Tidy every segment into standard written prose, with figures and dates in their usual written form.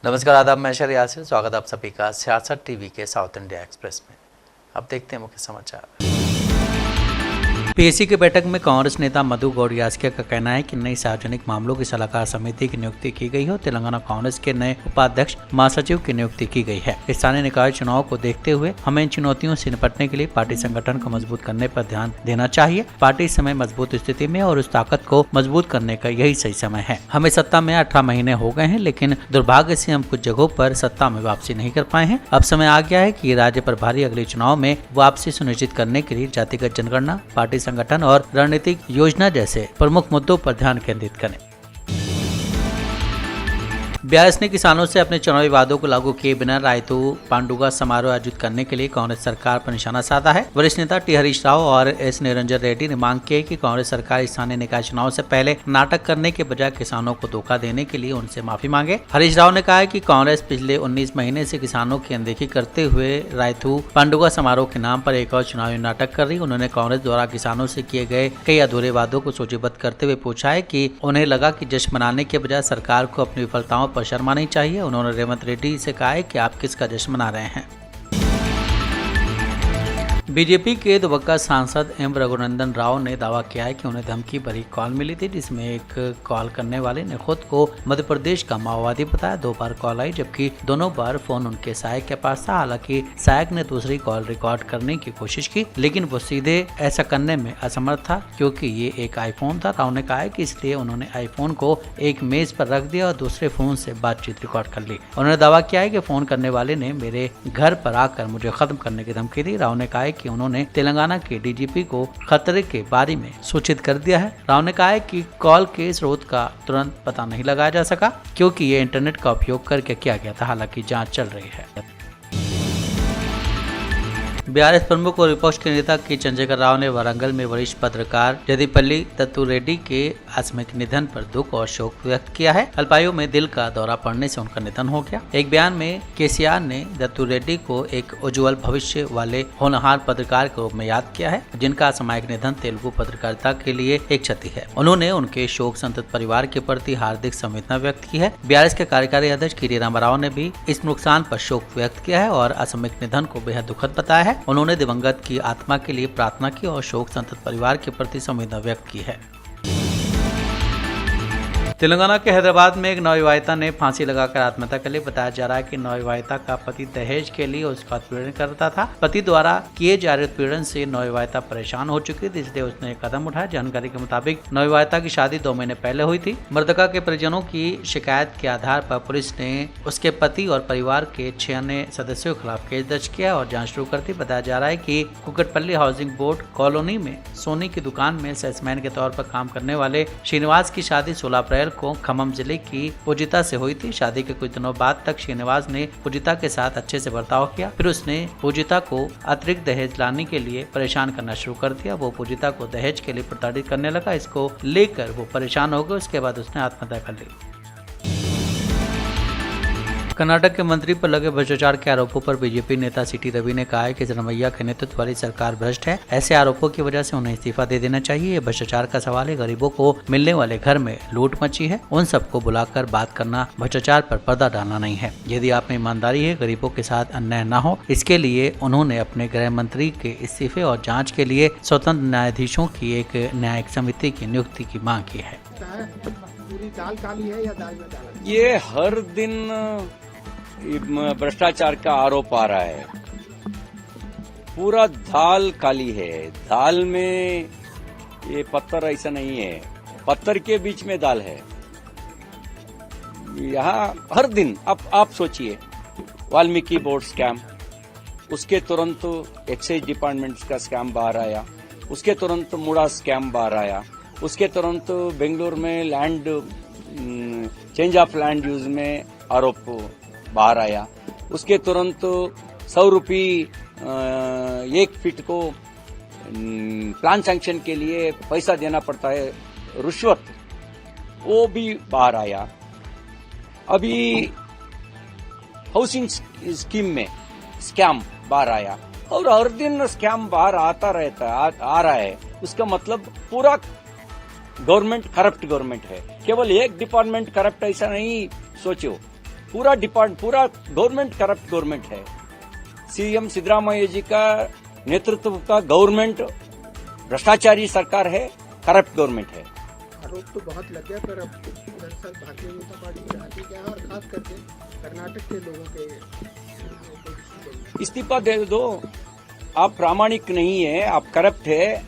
नमस्कार, आदाब, मैं शहर यासिर। स्वागत है आप सभी का सियासत टीवी के साउथ इंडिया एक्सप्रेस में। अब देखते हैं मुख्य समाचार। पीएसी की बैठक में कांग्रेस नेता मधु गौड़ियास्किया का कहना है कि नई सार्वजनिक मामलों की सलाहकार समिति की नियुक्ति की गई है और तेलंगाना कांग्रेस के नए उपाध्यक्ष महासचिव की नियुक्ति की गई है। स्थानीय निकाय चुनाव को देखते हुए हमें इन चुनौतियों से निपटने के लिए पार्टी संगठन को मजबूत करने पर ध्यान देना चाहिए। पार्टी इस समय मजबूत स्थिति में और उस ताकत को मजबूत करने का यही सही समय है। हमें सत्ता में 18 महीने हो गए हैं, लेकिन दुर्भाग्य से हम कुछ जगहों पर सत्ता में वापसी नहीं कर पाए हैं। अब समय आ गया है कि राज्य प्रभारी अगले चुनाव में वापसी सुनिश्चित करने के लिए जातिगत जनगणना, पार्टी संगठन और रणनीतिक योजना जैसे प्रमुख मुद्दों पर ध्यान केंद्रित करें। बीआरएस ने किसानों से अपने चुनावी वादों को लागू किए बिना रायतू पांडुगा समारोह आयोजित करने के लिए कांग्रेस सरकार पर निशाना साधा है। वरिष्ठ नेता टी हरीश राव और एस निरंजन रेड्डी ने मांग की है कि कांग्रेस सरकार स्थानीय निकाय चुनाव से पहले नाटक करने के बजाय किसानों को धोखा देने के लिए उनसे माफी मांगे। हरीश राव ने कहा है कि कांग्रेस पिछले 19 महीने से किसानों की अनदेखी करते हुए रायतू पांडुगा समारोह के नाम पर एक और चुनावी नाटक कर रही। उन्होंने कांग्रेस द्वारा किसानों से किए गए कई अधूरे वादों को सूचीबद्ध करते हुए पूछा है कि उन्हें लगा कि जश्न मनाने के बजाय सरकार को अपनी विफलताओं पर शर्मा नहीं चाहिए। उन्होंने रेवंत रेड्डी से कहा है कि आप किसका जश्न मना रहे हैं। बीजेपी के दुबक्का सांसद एम रघुनंदन राव ने दावा किया है कि उन्हें धमकी भरी कॉल मिली थी, जिसमें एक कॉल करने वाले ने खुद को मध्य प्रदेश का माओवादी बताया। 2 बार कॉल आई, जबकि दोनों बार फोन उनके सहायक के पास था। हालांकि सहायक ने दूसरी कॉल रिकॉर्ड करने की कोशिश की, लेकिन वो सीधे ऐसा करने में असमर्थ था क्योंकि ये एक आईफोन था। राव ने कहा है कि इसलिए उन्होंने आईफोन को एक मेज पर रख दिया और दूसरे फोन से बातचीत रिकॉर्ड कर ली। उन्होंने दावा किया है कि फोन करने वाले ने मेरे घर पर आकर मुझे खत्म करने की धमकी दी। राव ने कहा है कि उन्होंने तेलंगाना के डीजीपी को खतरे के बारे में सूचित कर दिया है। राव ने कहा है कि कॉल के स्रोत का तुरंत पता नहीं लगाया जा सका क्योंकि ये इंटरनेट का उपयोग करके किया गया था। हालांकि जांच चल रही है। बीआरएस प्रमुख और विपक्ष के नेता के चंद्रशेखर राव ने वारंगल में वरिष्ठ पत्रकार जदीपल्ली दत्तू रेड्डी के आकस्मिक निधन पर दुख और शोक व्यक्त किया है। अल्पायु में दिल का दौरा पड़ने से उनका निधन हो गया। एक बयान में केसीआर ने दत्तू रेड्डी को एक उज्जवल भविष्य वाले होनहार पत्रकार के रूप में याद किया है, जिनका असामयिक निधन तेलुगु पत्रकारिता के लिए एक क्षति है। उन्होंने उनके शोक संतप्त परिवार के प्रति हार्दिक संवेदना व्यक्त की है। बीआरएस के कार्यकारी अध्यक्ष के रामाराव ने भी इस नुकसान पर शोक व्यक्त किया है और असामयिक निधन को बेहद दुखद बताया है। उन्होंने दिवंगत की आत्मा के लिए प्रार्थना की और शोक संतप्त परिवार के प्रति संवेदना व्यक्त की है। तेलंगाना के हैदराबाद में एक नवविवाहिता ने फांसी लगाकर आत्महत्या कर ली। बताया जा रहा है कि नवविवाहिता का पति दहेज के लिए उसका उत्पीड़न करता था। पति द्वारा किए जा रहे उत्पीड़न से नवविवाहिता परेशान हो चुकी थी, इसलिए उसने एक कदम उठाया। जानकारी के मुताबिक नवविवाहिता की शादी 2 महीने पहले हुई थी। मृतका के परिजनों की शिकायत के आधार पर पुलिस ने उसके पति और परिवार के 6 अन्य सदस्यों के खिलाफ केस दर्ज किया और जाँच शुरू कर दी। बताया जा रहा है कि कुकटपल्ली हाउसिंग बोर्ड कॉलोनी में सोनी की दुकान में सेल्समैन के तौर पर काम करने वाले श्रीनिवास की शादी 16 अप्रैल को खम्मम जिले की पूजिता से हुई थी। शादी के कुछ दिनों बाद तक श्रीनिवास ने पूजिता के साथ अच्छे से बर्ताव किया। फिर उसने पूजिता को अतिरिक्त दहेज लाने के लिए परेशान करना शुरू कर दिया। वो पूजिता को दहेज के लिए प्रताड़ित करने लगा। इसको लेकर वो परेशान हो गए। उसके बाद उसने आत्महत्या कर ली। कर्नाटक के मंत्री पर लगे भ्रष्टाचार के आरोपों पर बीजेपी नेता सीटी रवि ने कहा है कि सिद्धरमैया के नेतृत्व वाली सरकार भ्रष्ट है। ऐसे आरोपों की वजह से उन्हें इस्तीफा दे देना चाहिए। ये भ्रष्टाचार का सवाल है। गरीबों को मिलने वाले घर में लूट मची है। उन सबको बुलाकर बात करना भ्रष्टाचार पर पर्दा डालना नहीं है। यदि आप में ईमानदारी है, गरीबों के साथ अन्याय न हो, इसके लिए उन्होंने अपने गृह मंत्री के इस्तीफे और जाँच के लिए स्वतंत्र न्यायाधीशों की एक न्यायिक समिति की नियुक्ति की मांग की है। पूरी दाल काली है या दाल में काला? ये हर दिन भ्रष्टाचार का आरोप आ रहा है। पूरा दाल काली है। दाल में ये पत्थर ऐसा नहीं है, पत्थर के बीच में दाल है। यहाँ हर दिन आप सोचिए, वाल्मीकि बोर्ड स्कैम, उसके तुरंत एक्साइज डिपार्टमेंट का स्कैम बाहर आया, उसके तुरंत मुड़ा स्कैम बाहर आया, उसके तुरंत बेंगलुरु में land change of land use में आरोप बाहर आया, उसके तुरंत 100 रुपये 1 फीट को प्लान सैंक्शन के लिए पैसा देना पड़ता है, रुश्वत, वो भी बाहर आया। अभी हाउसिंग स्कीम में स्कैम बाहर आया और हर दिन स्कैम बाहर आता रहता आ रहा है। उसका मतलब पूरा गवर्नमेंट करप्ट गवर्नमेंट है। केवल एक डिपार्टमेंट करप्ट ऐसा नहीं सोचो, पूरा गवर्नमेंट करप्ट गवर्नमेंट है। सीएम सिद्धरामैया जी का नेतृत्व का गवर्नमेंट भ्रष्टाचारी सरकार है, करप्ट गवर्नमेंट है। आरोप तो बहुत लग गया, पर अब दरअसल भारतीय जनता पार्टी चाहती क्या है, और खास करके कर्नाटक के लोगों के इस्तीफा दे दो। आप प्रामाणिक नहीं है, आप करप्ट है,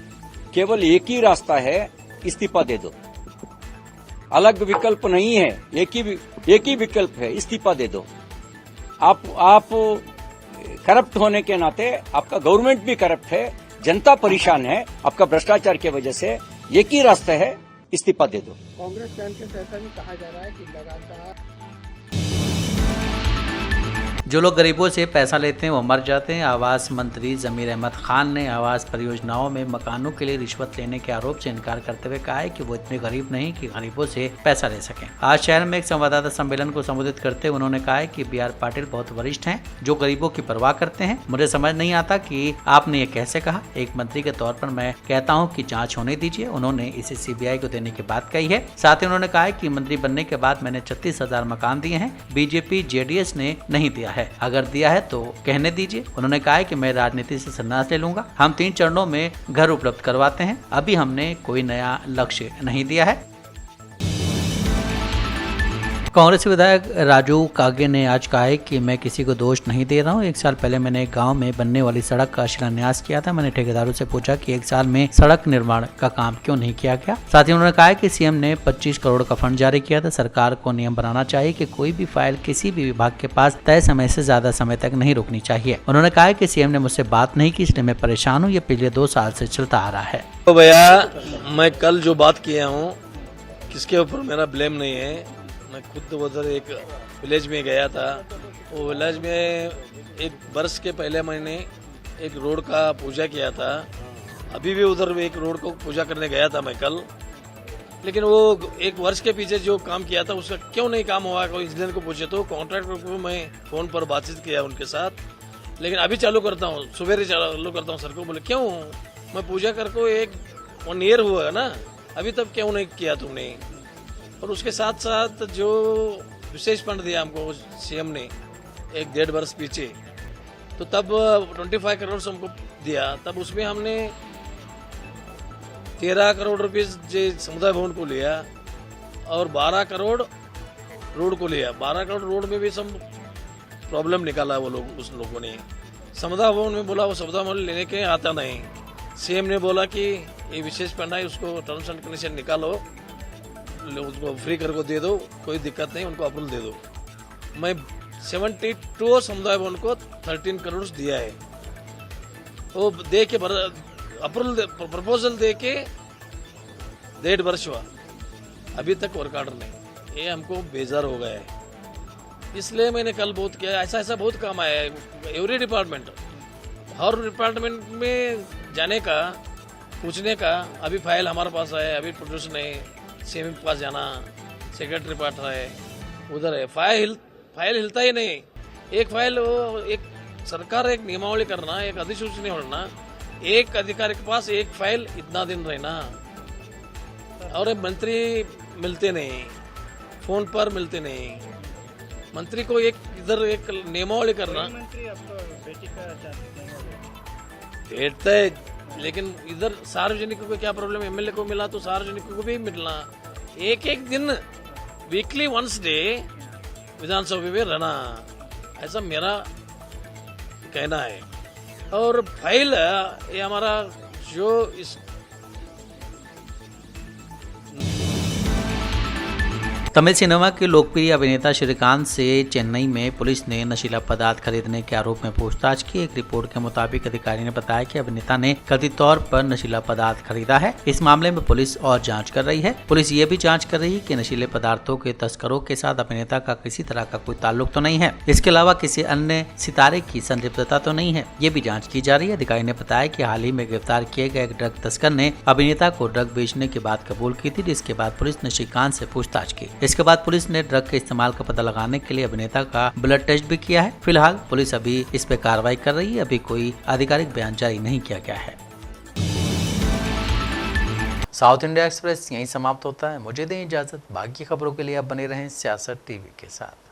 केवल एक ही रास्ता है, इस्तीफा दे दो। अलग विकल्प नहीं है, एक ही विकल्प है, इस्तीफा दे दो। आप करप्ट होने के नाते आपका गवर्नमेंट भी करप्ट है, जनता परेशान है आपका भ्रष्टाचार की वजह से। एक ही रास्ता है, इस्तीफा दे दो। कांग्रेस कैंप से ऐसा भी कहा जा रहा है कि लगातार जो लोग गरीबों से पैसा लेते हैं वो मर जाते हैं। आवास मंत्री जमीर अहमद खान ने आवास परियोजनाओं में मकानों के लिए रिश्वत लेने के आरोप से इनकार करते हुए कहा है कि वो इतने गरीब नहीं कि गरीबों से पैसा ले सकें। आज शहर में एक संवाददाता सम्मेलन को संबोधित करते हुए उन्होंने कहा है कि BR पाटिल बहुत वरिष्ठ हैं जो गरीबों की परवाह करते हैं। मुझे समझ नहीं आता कि आपने ये कैसे कहा। एक मंत्री के तौर पर मैं कहता हूँ कि जाँच होने दीजिए। उन्होंने इसे CBI को देने की बात कही है। साथ ही उन्होंने कहा है कि मंत्री बनने के बाद मैंने 36,000 मकान दिए हैं, BJP JDS ने नहीं दिया है। अगर दिया है तो कहने दीजिए। उन्होंने कहा है कि मैं राजनीति से संन्यास ले लूंगा। हम 3 चरणों में घर उपलब्ध करवाते हैं। अभी हमने कोई नया लक्ष्य नहीं दिया है। कांग्रेस विधायक राजू कागे ने आज कहा है कि मैं किसी को दोष नहीं दे रहा हूं। 1 साल पहले मैंने एक गांव में बनने वाली सड़क का शिलान्यास किया था। मैंने ठेकेदारों से पूछा कि 1 साल में सड़क निर्माण का काम क्यों नहीं किया गया। साथ ही उन्होंने कहा है कि सीएम ने 25 करोड़ का फंड जारी किया था। सरकार को नियम बनाना चाहिए कि कोई भी फाइल किसी भी विभाग के पास तय समय से ज्यादा समय तक नहीं रुकनी चाहिए। उन्होंने कहा है कि सीएम ने मुझसे बात नहीं की, इसलिए मैं परेशान हूँ। ये पिछले 2 साल से चलता आ रहा है। तो भैया, मैं कल जो बात किया हूँ किसके ऊपर मेरा ब्लेम नहीं है। मैं खुद उधर एक विलेज में गया था। वो विलेज में 1 वर्ष के पहले मैंने एक रोड का पूजा किया था। अभी भी उधर एक रोड को पूजा करने गया था मैं कल। लेकिन वो 1 वर्ष के पीछे जो काम किया था उसका क्यों नहीं काम हुआ, कोई इंजीनियर को पूछे तो। कॉन्ट्रैक्टर को मैं फोन पर बातचीत किया उनके साथ। लेकिन अभी चालू करता हूँ, सवेरे चालू करता हूँ। सर को बोले क्यों, मैं पूजा करके 1 ईयर हुआ ना, अभी तक क्यों नहीं किया तुमने। और उसके साथ साथ जो विशेष फंड दिया हमको सीएम ने 1-1.5 वर्ष पीछे, तो तब 25 करोड़ हमको दिया। तब उसमें हमने 13 करोड़ रुपीस समुदाय भवन को लिया और 12 करोड़ रोड को लिया। 12 करोड़ रोड में भी सब प्रॉब्लम निकाला वो लोग, उस लोगों ने। समुदाय भवन में बोला वो समुदाय भवन लेने के आता नहीं। सीएम ने बोला कि ये विशेष फंड है, उसको टर्म्स एंड कंडीशन निकालो, उसको फ्री करके दे दो, कोई दिक्कत नहीं, उनको अप्रूवल दे दो। मैं 72 समुदाय भवन को 13 करोड़ दिया है। वो दे के अप्रूवल प्रपोजल दे के 1.5 वर्ष हुआ, अभी तक वर्क ऑर्डर नहीं। ये हमको बेजार हो गया है। इसलिए मैंने कल बहुत किया। ऐसा बहुत काम आया है। एवरी डिपार्टमेंट, हर डिपार्टमेंट में जाने का, पूछने का। अभी फाइल हमारे पास है, अभी प्रोड्यूस नहीं। सीएम के पास जाना, सेक्रेटरी पार्ट है, उधर है। फाइल हिलता ही नहीं। एक फाइल, वो एक सरकार एक नियमावली करना, एक अधिसूचना होना, एक अधिकारी के पास एक फाइल इतना दिन रहना। और मंत्री मिलते नहीं, फोन पर मिलते नहीं। मंत्री को इधर एक नियमावली करना बैठता है। लेकिन इधर सार्वजनिक को क्या प्रॉब्लम, एमएलए को मिला तो सार्वजनिक को भी मिलना। एक दिन वीकली वंस डे विधानसभा में रहना, ऐसा मेरा कहना है। और फाइल ये हमारा जो इस तमिल सिनेमा के लोकप्रिय अभिनेता श्रीकांत से चेन्नई में पुलिस ने नशीला पदार्थ खरीदने के आरोप में पूछताछ की। एक रिपोर्ट के मुताबिक अधिकारी ने बताया कि अभिनेता ने कथित तौर पर नशीला पदार्थ खरीदा है। इस मामले में पुलिस और जांच कर रही है। पुलिस ये भी जांच कर रही है कि नशीले पदार्थों के तस्करों के साथ अभिनेता का किसी तरह का कोई ताल्लुक तो नहीं है। इसके अलावा किसी अन्य सितारे की संलिप्तता तो नहीं है, ये भी जाँच की जा रही है। अधिकारी ने बताया कि हाल ही में गिरफ्तार किए गए एक ड्रग तस्कर ने अभिनेता को ड्रग बेचने की बात कबूल की थी, जिसके बाद पुलिस ने श्रीकांत से पूछताछ की। इसके बाद पुलिस ने ड्रग के इस्तेमाल का पता लगाने के लिए अभिनेता का ब्लड टेस्ट भी किया है। फिलहाल पुलिस अभी इस पे कार्रवाई कर रही है। अभी कोई आधिकारिक बयान जारी नहीं किया गया है। साउथ इंडिया एक्सप्रेस यहीं समाप्त होता है। मुझे दें इजाजत। बाकी खबरों के लिए आप बने रहें सियासत टीवी के साथ।